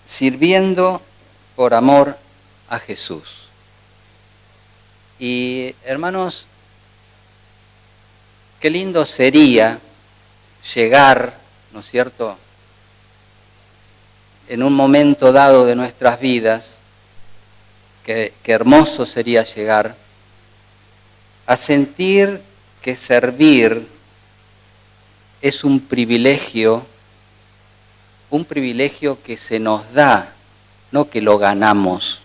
sirviendo por amor a Jesús. Y hermanos, qué lindo sería llegar, ¿no es cierto?, en un momento dado de nuestras vidas, qué hermoso sería llegar a sentir que servir es un privilegio que se nos da, no que lo ganamos.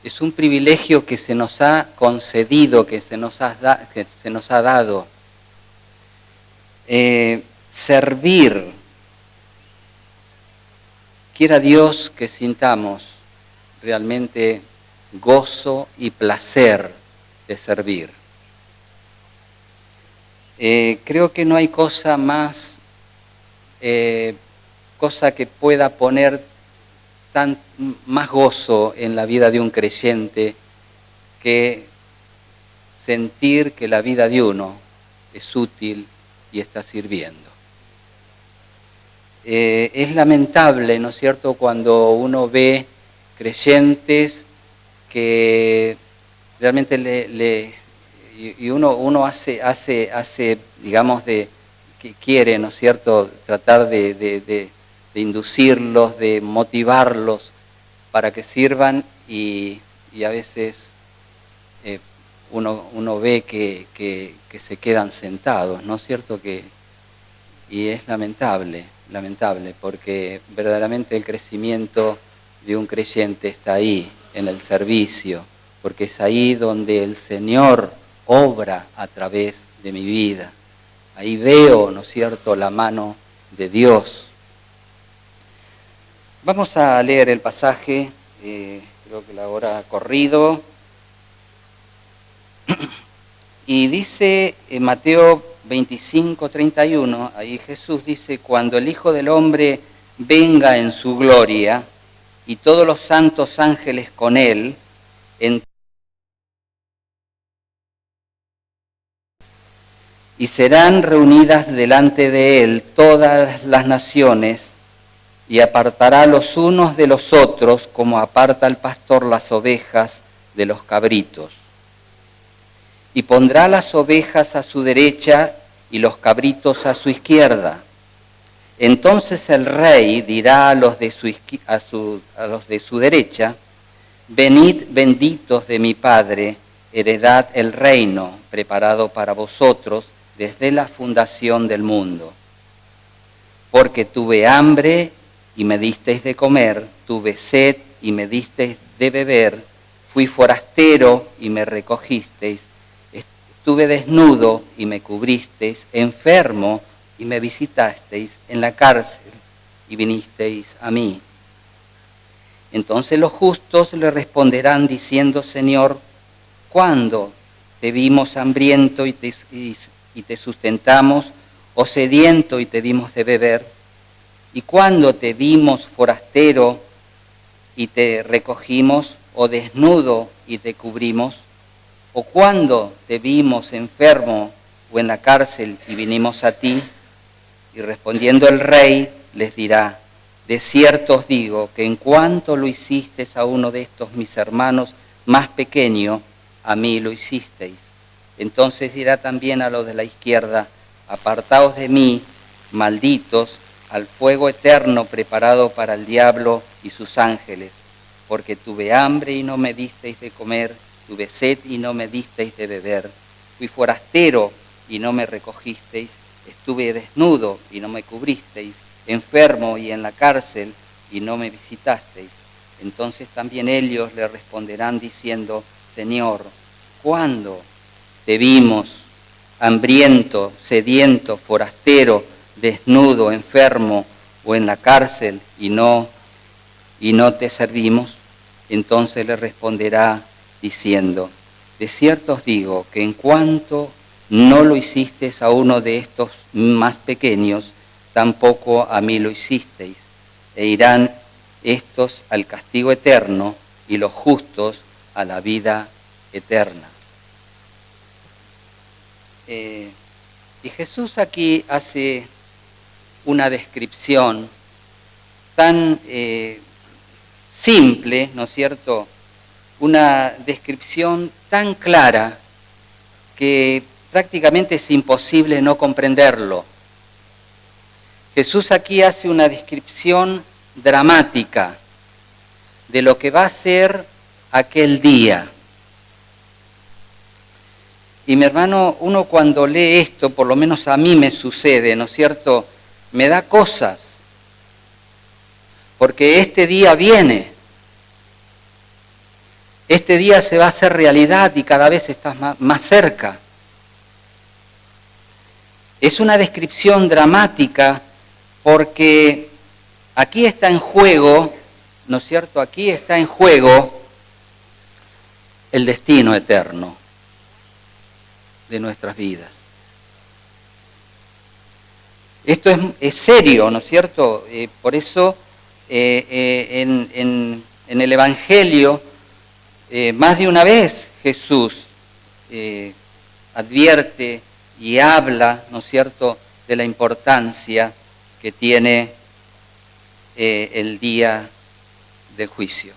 Es un privilegio que se nos ha concedido, que se nos ha dado. Servir, quiera Dios que sintamos realmente gozo y placer de servir. Creo que no hay cosa más, cosa que pueda poner más gozo en la vida de un creyente que sentir que la vida de uno es útil y está sirviendo. Es lamentable, ¿no es cierto?, cuando uno ve creyentes que realmente uno hace, digamos, que quiere, ¿no es cierto?, tratar de inducirlos, de motivarlos para que sirvan y a veces uno ve que se quedan sentados, ¿no es cierto? Y es lamentable, porque verdaderamente el crecimiento de un creyente está ahí, en el servicio, porque es ahí donde el Señor obra a través de mi vida. Ahí veo, ¿no es cierto?, la mano de Dios. Vamos a leer el pasaje, creo que la hora ha corrido. Y dice en Mateo 25:31, ahí Jesús dice: cuando el Hijo del Hombre venga en su gloria y todos los santos ángeles con él, y serán reunidas delante de él todas las naciones, y apartará los unos de los otros como aparta el pastor las ovejas de los cabritos. Y pondrá las ovejas a su derecha y los cabritos a su izquierda. Entonces el rey dirá a los de su derecha: venid benditos de mi Padre, heredad el reino preparado para vosotros desde la fundación del mundo. Porque tuve hambre y me disteis de comer, tuve sed y me disteis de beber, fui forastero y me recogisteis, estuve desnudo y me cubristeis, enfermo y me visitasteis, en la cárcel y vinisteis a mí. Entonces los justos le responderán diciendo: Señor, ¿cuándo te vimos hambriento y te sustentamos, o sediento y te dimos de beber? ¿Y cuándo te vimos forastero y te recogimos, o desnudo y te cubrimos? ¿O cuándo te vimos enfermo o en la cárcel y vinimos a ti? Y respondiendo el rey les dirá: de cierto os digo que en cuanto lo hicisteis a uno de estos mis hermanos más pequeño, a mí lo hicisteis. Entonces dirá también a los de la izquierda: apartaos de mí, malditos, al fuego eterno preparado para el diablo y sus ángeles, porque tuve hambre y no me disteis de comer, tuve sed y no me disteis de beber, fui forastero y no me recogisteis, estuve desnudo y no me cubristeis, enfermo y en la cárcel y no me visitasteis. Entonces también ellos le responderán diciendo: Señor, ¿cuándo te vimos hambriento, sediento, forastero, desnudo, enfermo o en la cárcel y no te servimos? Entonces le responderá diciendo: de cierto os digo que en cuanto no lo hicisteis a uno de estos más pequeños, tampoco a mí lo hicisteis. E irán estos al castigo eterno y los justos a la vida eterna. Y Jesús aquí hace una descripción tan simple, ¿no es cierto?, una descripción tan clara que prácticamente es imposible no comprenderlo. Jesús aquí hace una descripción dramática de lo que va a ser aquel día. Y mi hermano, uno cuando lee esto, por lo menos a mí me sucede, ¿no es cierto?, me da cosas, porque este día viene. Este día se va a hacer realidad y cada vez estás más cerca. Es una descripción dramática porque aquí está en juego, ¿no es cierto? Aquí está en juego el destino eterno de nuestras vidas. Esto es serio, ¿no es cierto? Por eso en el Evangelio más de una vez Jesús advierte y habla, ¿no es cierto?, de la importancia que tiene el día del juicio.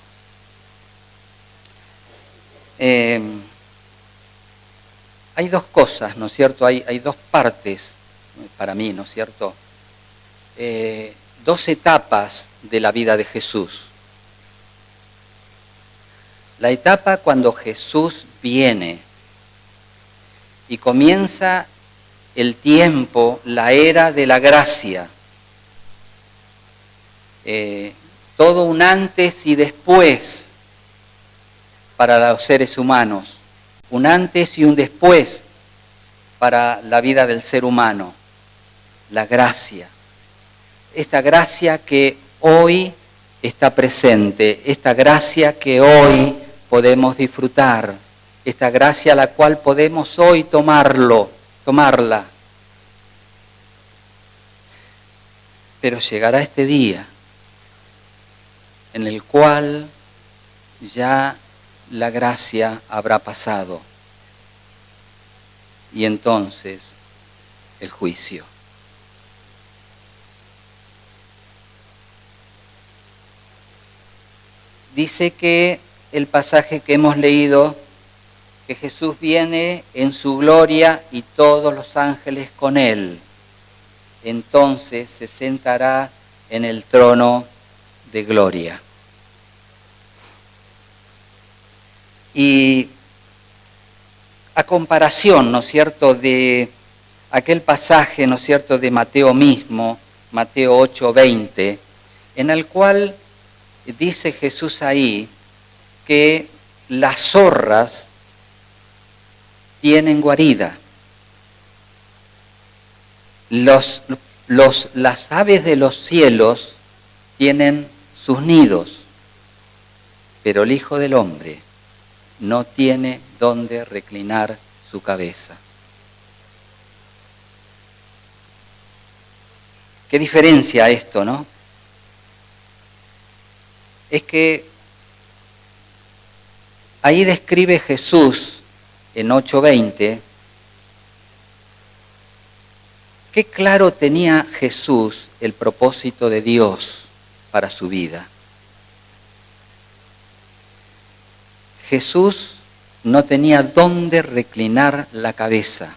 Hay dos cosas, ¿no es cierto? Hay dos partes para mí, ¿no es cierto? Dos etapas de la vida de Jesús. La etapa cuando Jesús viene y comienza el tiempo, la era de la gracia. Todo un antes y después para los seres humanos. Un antes y un después para la vida del ser humano. La gracia. Esta gracia que hoy está presente. Esta gracia que hoy podemos disfrutar, esta gracia a la cual podemos hoy tomarla. Pero llegará este día en el cual ya la gracia habrá pasado y entonces el juicio. Dice que el pasaje que hemos leído, que Jesús viene en su gloria y todos los ángeles con él. Entonces se sentará en el trono de gloria. Y a comparación, ¿no es cierto?, de aquel pasaje, ¿no es cierto?, de Mateo mismo, Mateo 8:20, en el cual dice Jesús ahí que las zorras tienen guarida, las aves de los cielos tienen sus nidos, pero el Hijo del Hombre no tiene dónde reclinar su cabeza. ¿Qué diferencia esto, no? Es que ahí describe Jesús en 8:20 qué claro tenía Jesús el propósito de Dios para su vida. Jesús no tenía dónde reclinar la cabeza.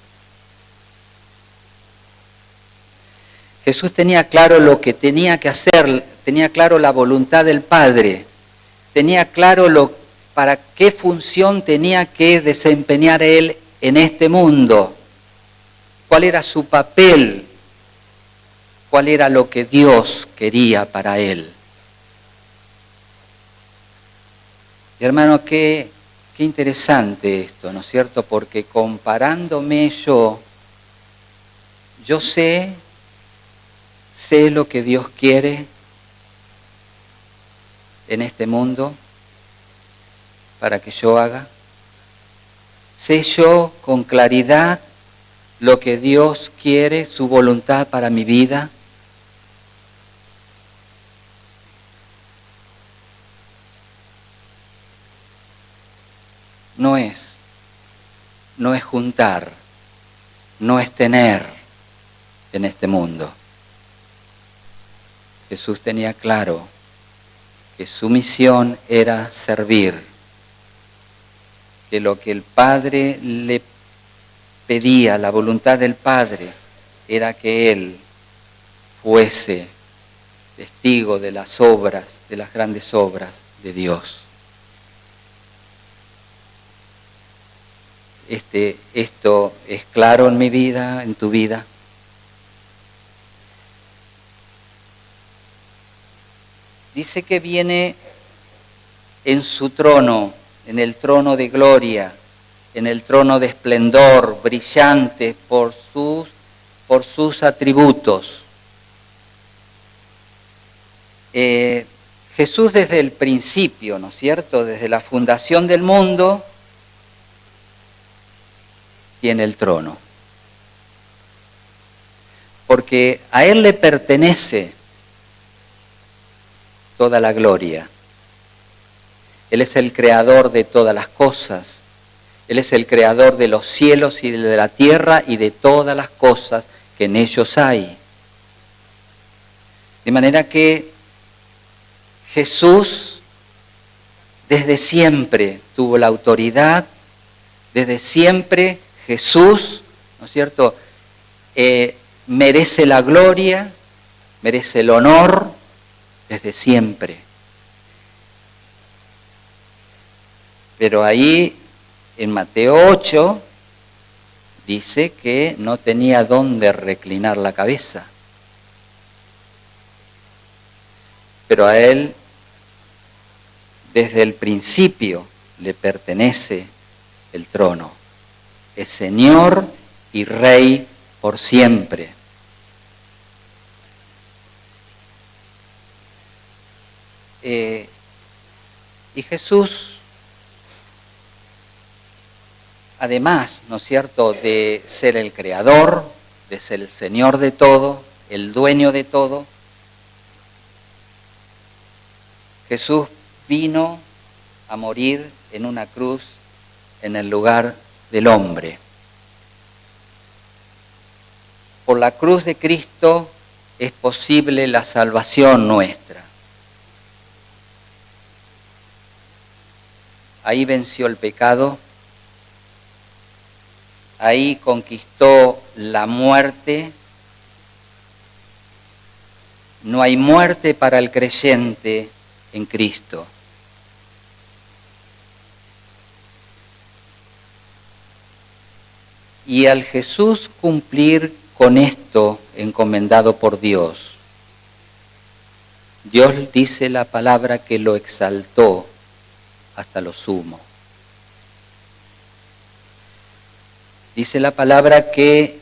Jesús tenía claro lo que tenía que hacer, tenía claro la voluntad del Padre, tenía claro para qué función tenía que desempeñar Él en este mundo, cuál era su papel, cuál era lo que Dios quería para Él. Y hermano, qué interesante esto, ¿no es cierto? Porque comparándome yo sé lo que Dios quiere en este mundo para que yo haga. Sé yo con claridad lo que Dios quiere, su voluntad para mi vida. No es juntar, no es tener en este mundo. Jesús tenía claro que su misión era servir, que lo que el Padre le pedía, la voluntad del Padre, era que Él fuese testigo de las obras, de las grandes obras de Dios. Esto es claro en mi vida, en tu vida. Dice que viene en su trono, en el trono de gloria, en el trono de esplendor, brillante por sus atributos. Jesús desde el principio, ¿no es cierto?, desde la fundación del mundo, tiene el trono. Porque a Él le pertenece toda la gloria. Él es el creador de todas las cosas. Él es el creador de los cielos y de la tierra y de todas las cosas que en ellos hay. De manera que Jesús desde siempre tuvo la autoridad, desde siempre Jesús, ¿no es cierto?, merece la gloria, merece el honor, desde siempre. Pero ahí en Mateo 8 dice que no tenía dónde reclinar la cabeza. Pero a Él desde el principio le pertenece el trono. Es Señor y Rey por siempre. Y Jesús, además, ¿no es cierto?, de ser el creador, de ser el Señor de todo, el dueño de todo, Jesús vino a morir en una cruz en el lugar del hombre. Por la cruz de Cristo es posible la salvación nuestra. Ahí venció el pecado, ahí conquistó la muerte. No hay muerte para el creyente en Cristo. Y al Jesús cumplir con esto encomendado por Dios, Dios dice la palabra que lo exaltó hasta lo sumo. Dice la palabra que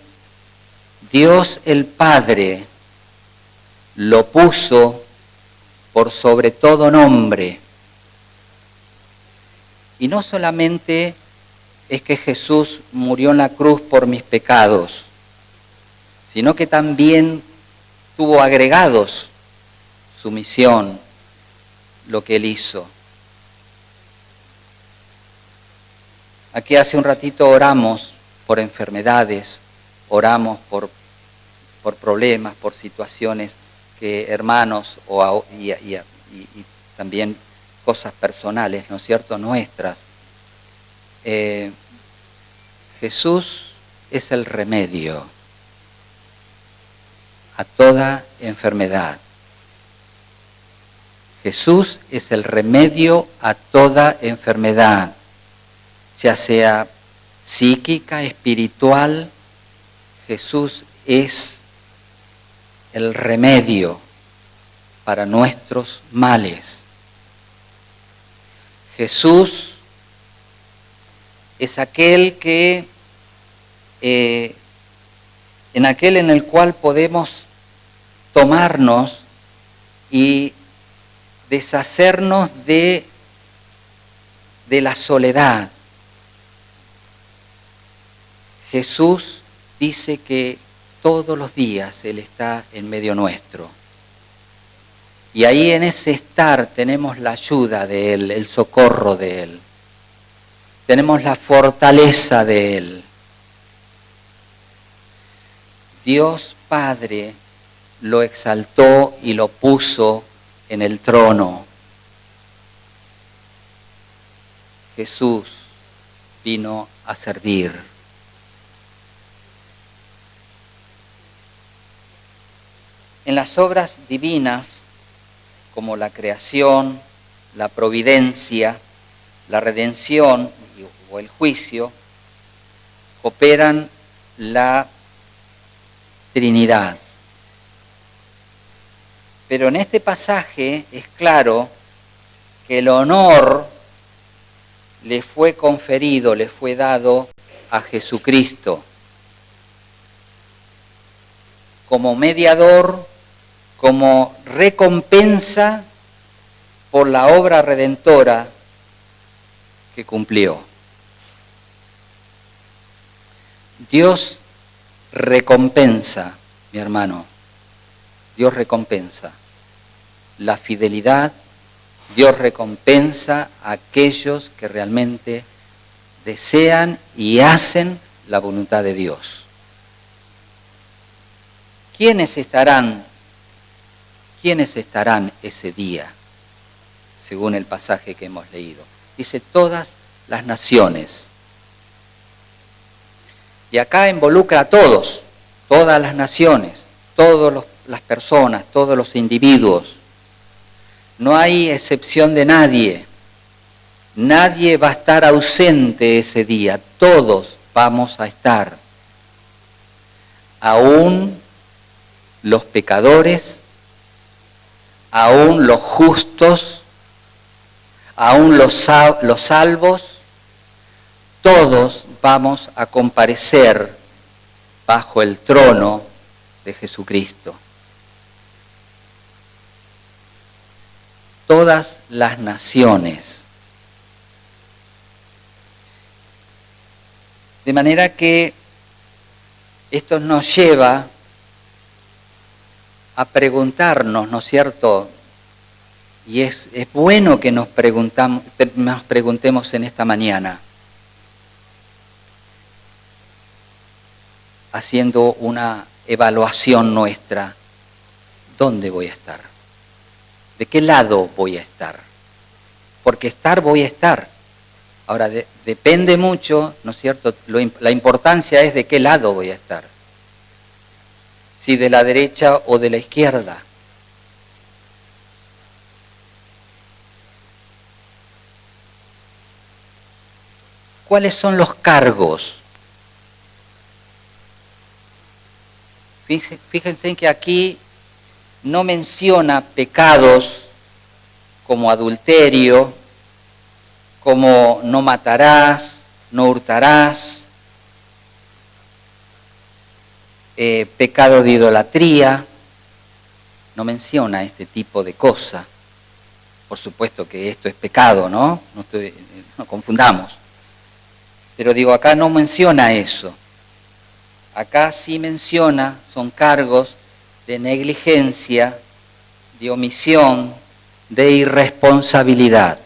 Dios el Padre lo puso por sobre todo nombre. Y no solamente es que Jesús murió en la cruz por mis pecados, sino que también tuvo agregados su misión, lo que Él hizo. Aquí hace un ratito oramos por enfermedades, oramos por problemas, por situaciones que hermanos y también cosas personales, ¿no es cierto?, nuestras. Jesús es el remedio a toda enfermedad. Jesús es el remedio a toda enfermedad, ya sea psíquica, espiritual. Jesús es el remedio para nuestros males. Jesús es aquel que, en el cual podemos tomarnos y deshacernos de la soledad. Jesús dice que todos los días Él está en medio nuestro. Y ahí en ese estar tenemos la ayuda de Él, el socorro de Él. Tenemos la fortaleza de Él. Dios Padre lo exaltó y lo puso en el trono. Jesús vino a servir. En las obras divinas, como la creación, la providencia, la redención o el juicio, operan la Trinidad. Pero en este pasaje es claro que el honor le fue conferido, le fue dado a Jesucristo como mediador, como recompensa por la obra redentora que cumplió. Dios recompensa, mi hermano, Dios recompensa la fidelidad, Dios recompensa a aquellos que realmente desean y hacen la voluntad de Dios. ¿Quiénes estarán ese día? Según el pasaje que hemos leído. Dice todas las naciones. Y acá involucra a todos, todas las naciones, todas las personas, todos los individuos. No hay excepción de nadie. Nadie va a estar ausente ese día. Todos vamos a estar. Aún los pecadores, aún los justos, aún los salvos, todos vamos a comparecer bajo el trono de Jesucristo. Todas las naciones. De manera que esto nos lleva a preguntarnos, ¿no es cierto? Y es bueno que nos preguntemos en esta mañana, haciendo una evaluación nuestra, ¿dónde voy a estar? ¿De qué lado voy a estar? Porque estar voy a estar. Ahora, depende mucho, ¿no es cierto? La importancia es de qué lado voy a estar. Si de la derecha o de la izquierda. ¿Cuáles son los cargos? Fíjense que aquí no menciona pecados como adulterio, como no matarás, no hurtarás, pecado de idolatría. No menciona este tipo de cosas. Por supuesto que esto es pecado, ¿no? No confundamos. Pero digo, acá no menciona eso. Acá sí menciona, son cargos de negligencia, de omisión, de irresponsabilidad.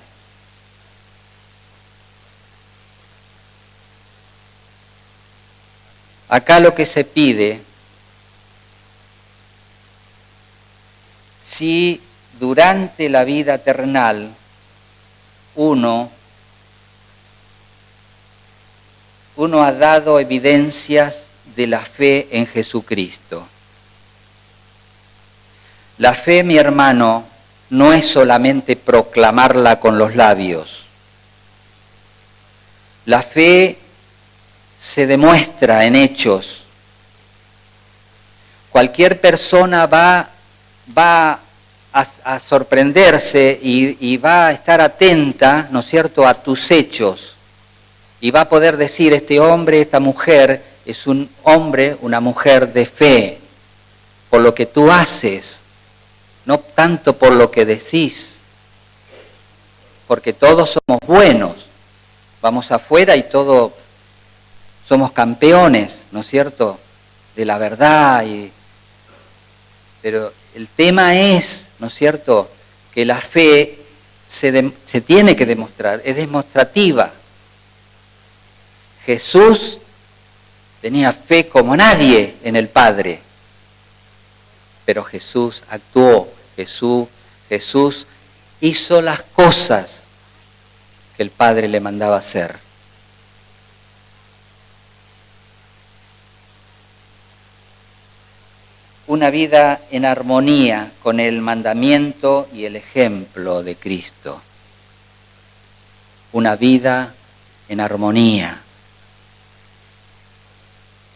Acá lo que se pide, si durante la vida terrenal uno ha dado evidencias de la fe en Jesucristo. La fe, mi hermano, no es solamente proclamarla con los labios. La fe se demuestra en hechos. Cualquier persona va a sorprenderse y va a estar atenta, ¿no es cierto?, a tus hechos. Y va a poder decir, este hombre, esta mujer, es un hombre, una mujer de fe, por lo que tú haces, no tanto por lo que decís, porque todos somos buenos, vamos afuera y todos somos campeones, ¿no es cierto?, de la verdad. Pero el tema es, ¿no es cierto?, que la fe se tiene que demostrar, es demostrativa. Jesús tenía fe como nadie en el Padre, pero Jesús actuó, Jesús hizo las cosas que el Padre le mandaba hacer. Una vida en armonía con el mandamiento y el ejemplo de Cristo. Una vida en armonía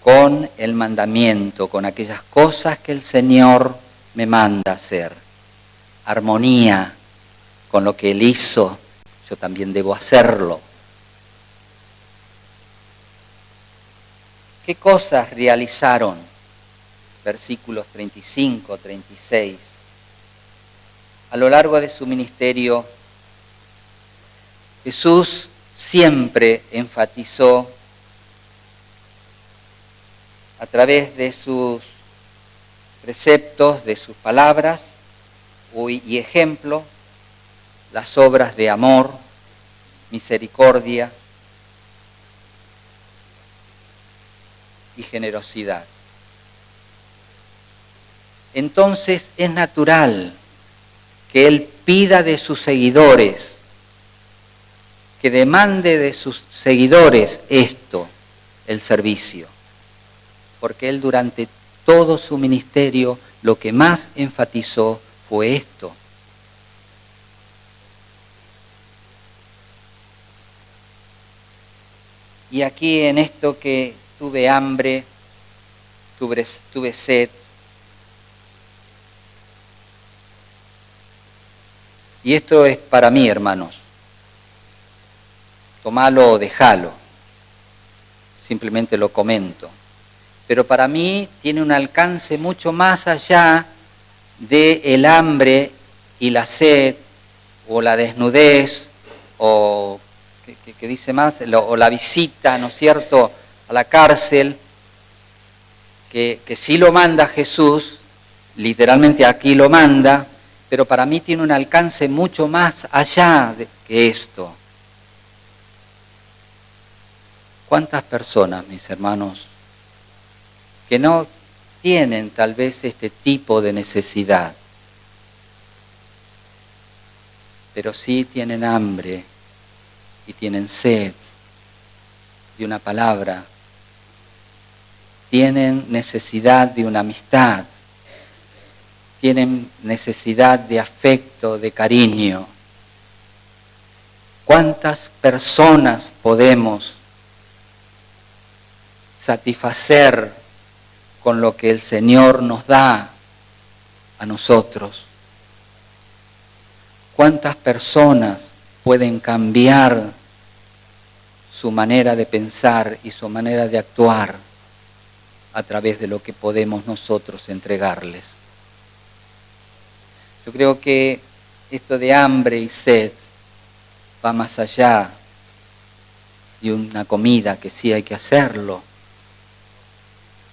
con el mandamiento, con aquellas cosas que el Señor me manda hacer. Armonía con lo que Él hizo, yo también debo hacerlo. ¿Qué cosas realizaron? Versículos 35, 36. A lo largo de su ministerio, Jesús siempre enfatizó a través de sus preceptos, de sus palabras y ejemplo, las obras de amor, misericordia y generosidad. Entonces es natural que Él pida de sus seguidores, que demande de sus seguidores esto, el servicio. Porque Él durante todo su ministerio lo que más enfatizó fue esto. Y aquí en esto que tuve hambre, tuve sed, y esto es para mí, hermanos. Tomalo o dejalo. Simplemente lo comento. Pero para mí tiene un alcance mucho más allá del hambre y la sed, o la desnudez, o ¿qué dice más? O la visita, ¿no es cierto?, a la cárcel, que sí lo manda Jesús, literalmente aquí lo manda, pero para mí tiene un alcance mucho más allá que esto. ¿Cuántas personas, mis hermanos, que no tienen tal vez este tipo de necesidad, pero sí tienen hambre y tienen sed de una palabra, tienen necesidad de una amistad, tienen necesidad de afecto, de cariño? ¿Cuántas personas podemos satisfacer con lo que el Señor nos da a nosotros? ¿Cuántas personas pueden cambiar su manera de pensar y su manera de actuar a través de lo que podemos nosotros entregarles? Yo creo que esto de hambre y sed va más allá de una comida, que sí hay que hacerlo.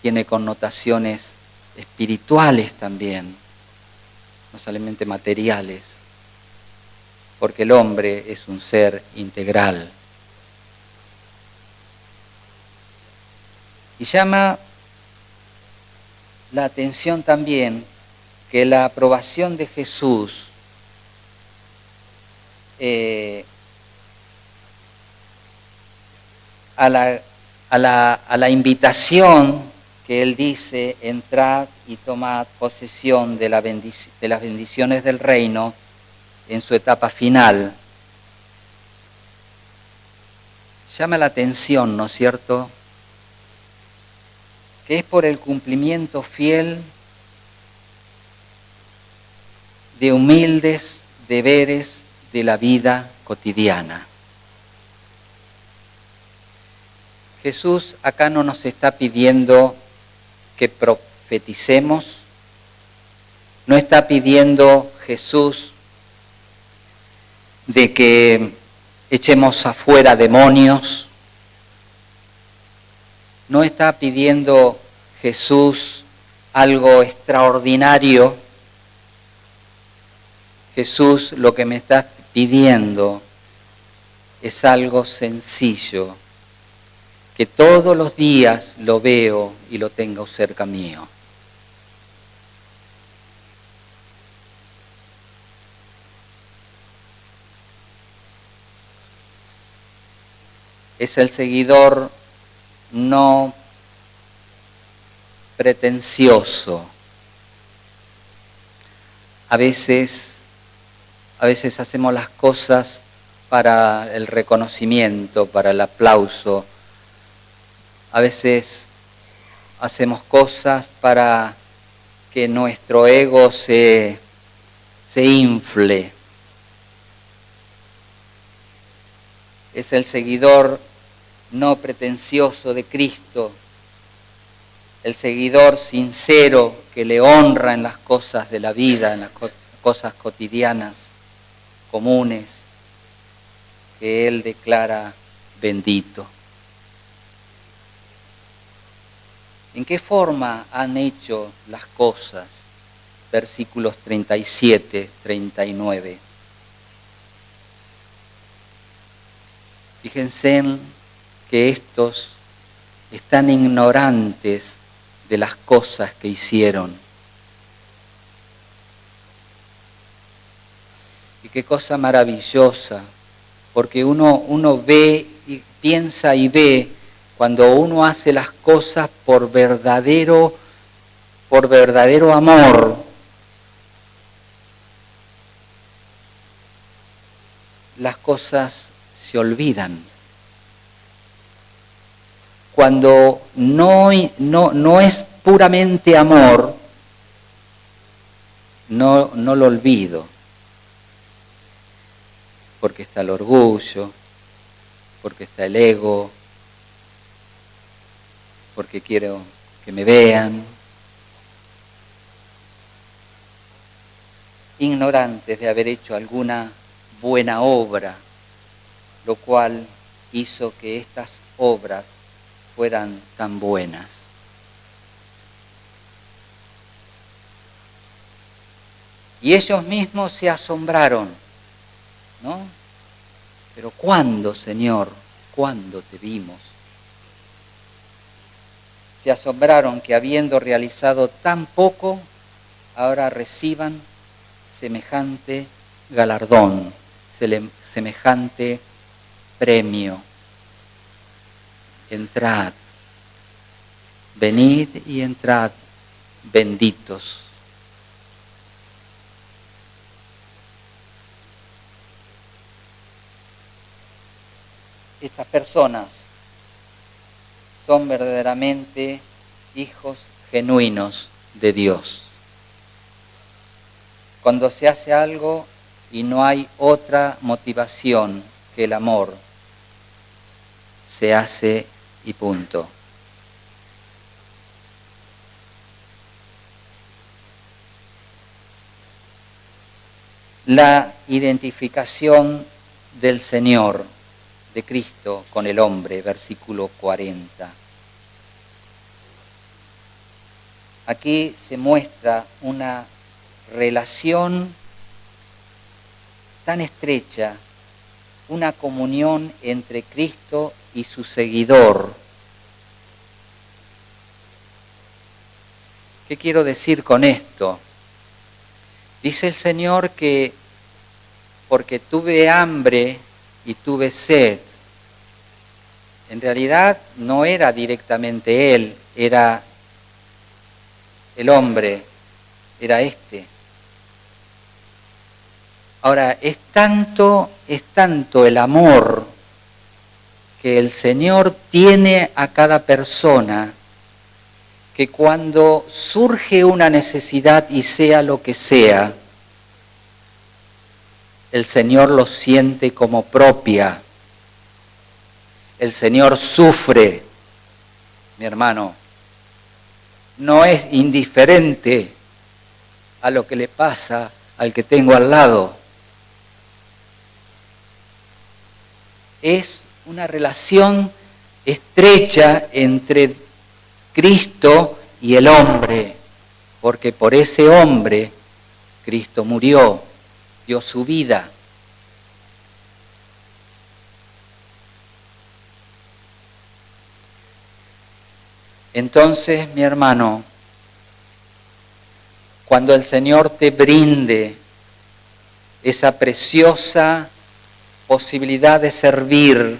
Tiene connotaciones espirituales también, no solamente materiales, porque el hombre es un ser integral. Y llama la atención también que la aprobación de Jesús a la invitación que Él dice: entrad y tomad posesión de las bendiciones del reino, en su etapa final, llama la atención, ¿no es cierto?, que es por el cumplimiento fiel de humildes deberes de la vida cotidiana. Jesús acá no nos está pidiendo que profeticemos, no está pidiendo Jesús de que echemos afuera demonios, no está pidiendo Jesús algo extraordinario. Jesús lo que me está pidiendo es algo sencillo, que todos los días lo veo y lo tengo cerca mío. es el seguidor no pretencioso. A veces hacemos las cosas para el reconocimiento, para el aplauso. A veces hacemos cosas para que nuestro ego se infle. Es el seguidor no pretencioso de Cristo, el seguidor sincero que le honra en las cosas de la vida, en las cosas cotidianas, comunes, que Él declara bendito. ¿En qué forma han hecho las cosas? Versículos 37, 39. Fíjense en que estos están ignorantes de las cosas que hicieron. Y qué cosa maravillosa, porque uno ve y piensa y ve cuando uno hace las cosas por verdadero amor, las cosas se olvidan. Cuando no es puramente amor, no lo olvido, porque está el orgullo, porque está el ego, porque quiero que me vean. Ignorantes de haber hecho alguna buena obra, lo cual hizo que estas obras fueran tan buenas. Y ellos mismos se asombraron, ¿no? Pero ¿cuándo, Señor? ¿Cuándo te vimos? Se asombraron que habiendo realizado tan poco, ahora reciban semejante galardón, semejante premio. Entrad, venid y entrad, benditos. Estas personas son verdaderamente hijos genuinos de Dios. Cuando se hace algo y no hay otra motivación que el amor, se hace y punto. La identificación del Señor, de Cristo con el hombre, versículo 40. Aquí se muestra una relación tan estrecha, una comunión entre Cristo y su seguidor. ¿Qué quiero decir con esto? Dice el Señor que porque tuve hambre y tuve sed, en realidad no era directamente Él, era el hombre, era este. Ahora, es tanto el amor que el Señor tiene a cada persona, que cuando surge una necesidad y sea lo que sea, el Señor lo siente como propia. El Señor sufre, mi hermano. No es indiferente a lo que le pasa al que tengo al lado. Es una relación estrecha entre Cristo y el hombre, porque por ese hombre Cristo murió, dio su vida. Entonces, mi hermano, cuando el Señor te brinde esa preciosa posibilidad de servir,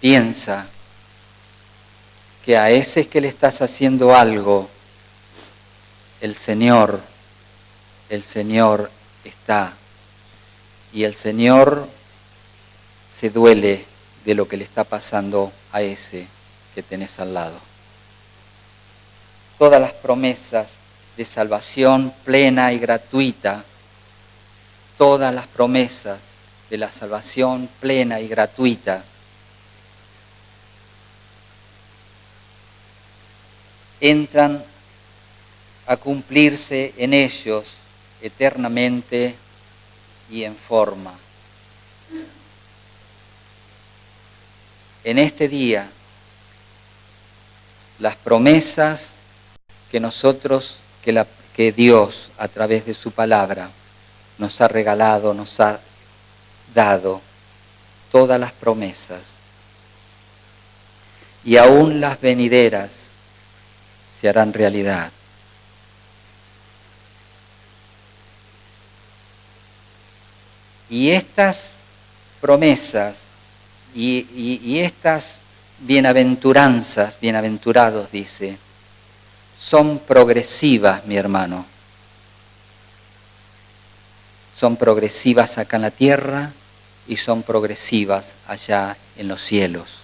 piensa que a ese que le estás haciendo algo, el Señor está, y el Señor se duele de lo que le está pasando a ese que tenés al lado. Todas las promesas de salvación plena y gratuita, todas las promesas de la salvación plena y gratuita, entran a cumplirse en ellos eternamente y en forma. En este día, las promesas que Dios a través de su palabra nos ha regalado, nos ha dado, todas las promesas, y aún las venideras se harán realidad. Y estas promesas y estas bienaventuranzas, bienaventurados dice, son progresivas, mi hermano. Son progresivas acá en la tierra y son progresivas allá en los cielos.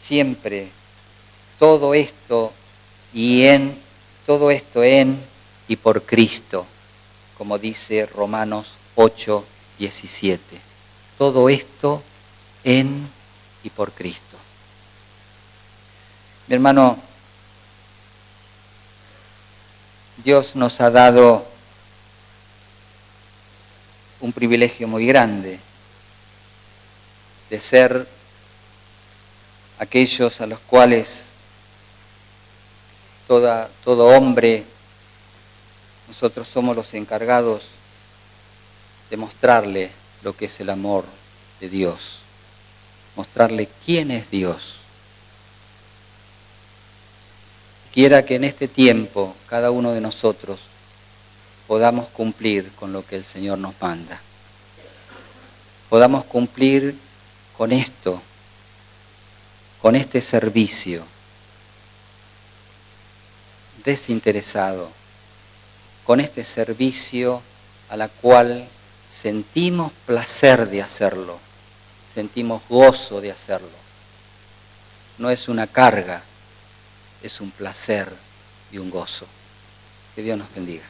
Siempre todo esto en y por Cristo, como dice Romanos 8:17. Todo esto en y por Cristo. Mi hermano, Dios nos ha dado un privilegio muy grande de ser aquellos a los cuales todo hombre, nosotros somos los encargados de mostrarle lo que es el amor de Dios, mostrarle quién es Dios. Quiera que en este tiempo cada uno de nosotros podamos cumplir con lo que el Señor nos manda. Podamos cumplir con esto, con este servicio desinteresado, con este servicio a la cual sentimos placer de hacerlo, sentimos gozo de hacerlo. No es una carga, es un placer y un gozo. Que Dios nos bendiga.